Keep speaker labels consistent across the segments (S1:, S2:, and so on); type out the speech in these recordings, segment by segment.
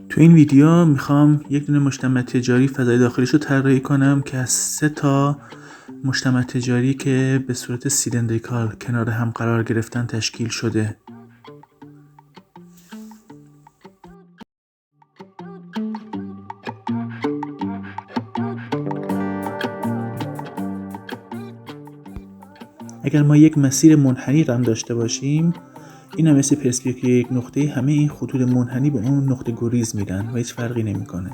S1: تو این ویدیو میخوام یک دونه مجتمع تجاری فضای داخلیش رو طراحی کنم که از 3 تا مجتمع تجاری که به صورت سیلندریکال کنار هم قرار گرفتن تشکیل شده. اگر ما یک مسیر منحنی هم داشته باشیم، این هم مثل پرسپکتیو یک نقطه، همه این خطوط منحنی به اون نقطه گریز میرن و هیچ فرقی نمیکنه.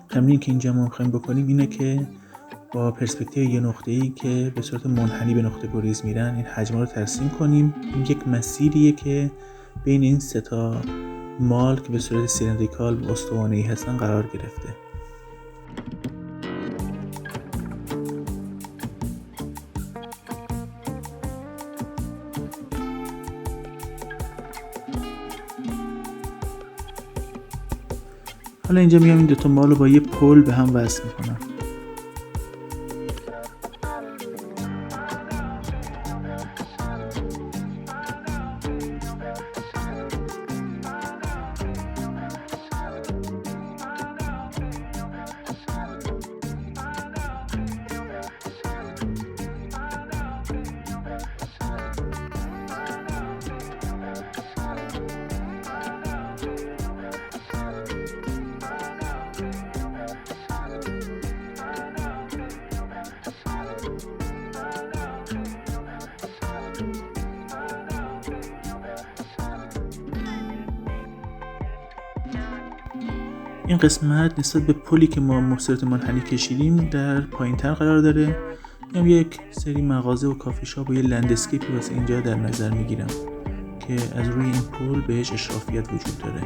S1: تمرین که اینجا ما میخوایم بکنیم اینه که با پرسپکتیو یه نقطه‌ای که به صورت منحنی به نقطه گریز میرن این حجم رو ترسیم کنیم. این یک مسیریه که بین این 3 تا مال که به صورت سیلندریکال و استوانه‌ای هستن قرار گرفته. حالا اینجا میام این 2 تا مال رو با یه پل به هم وصل میکنم. این قسمت نسبت به پلی که ما به صورت منحنی کشیدیم در پایین‌تر قرار داره. میام یک سری مغازه و کافی شاپ و یه لندسکیپی واسه اینجا در نظر میگیرم که از روی این پل بهش اشرافیت وجود داره.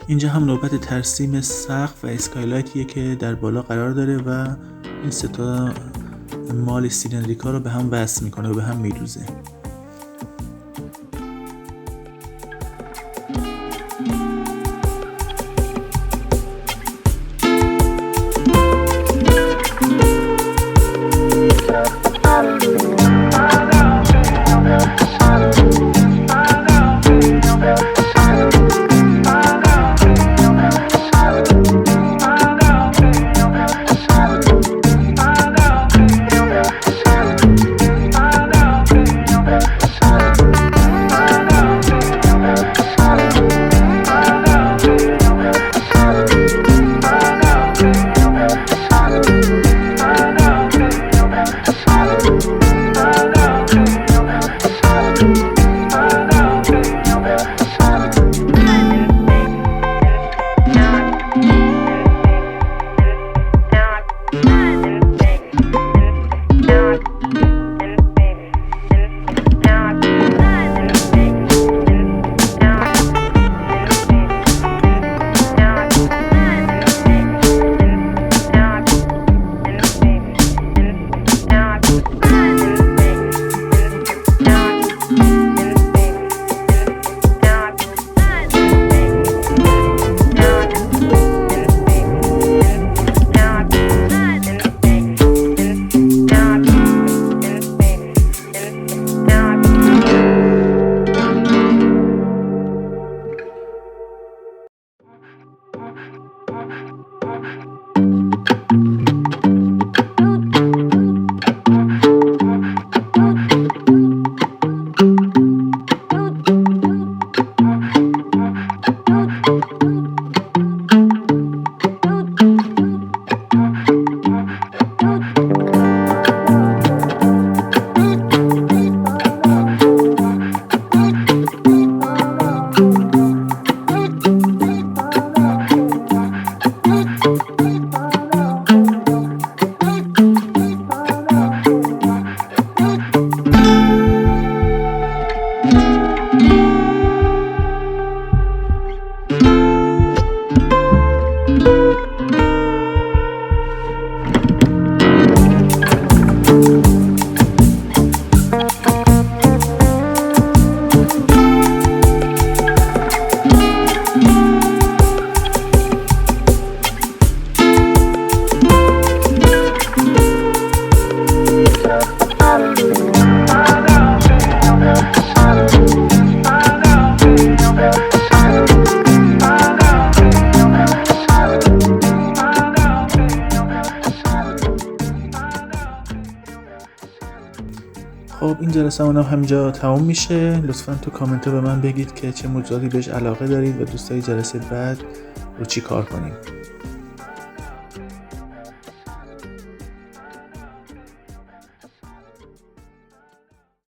S1: اینجا هم نوبت ترسیم سقف و اسکایلایتیه که در بالا قرار داره و این 3 تا مال سیلندریکال رو به هم وصل میکنه و به هم میدوزه. خب این جلسه هم همینجا تموم میشه. لطفا تو کامنت به من بگید که چه موضوعی بهش علاقه دارید و دوست دارید جلسه بعد رو چی کار کنیم.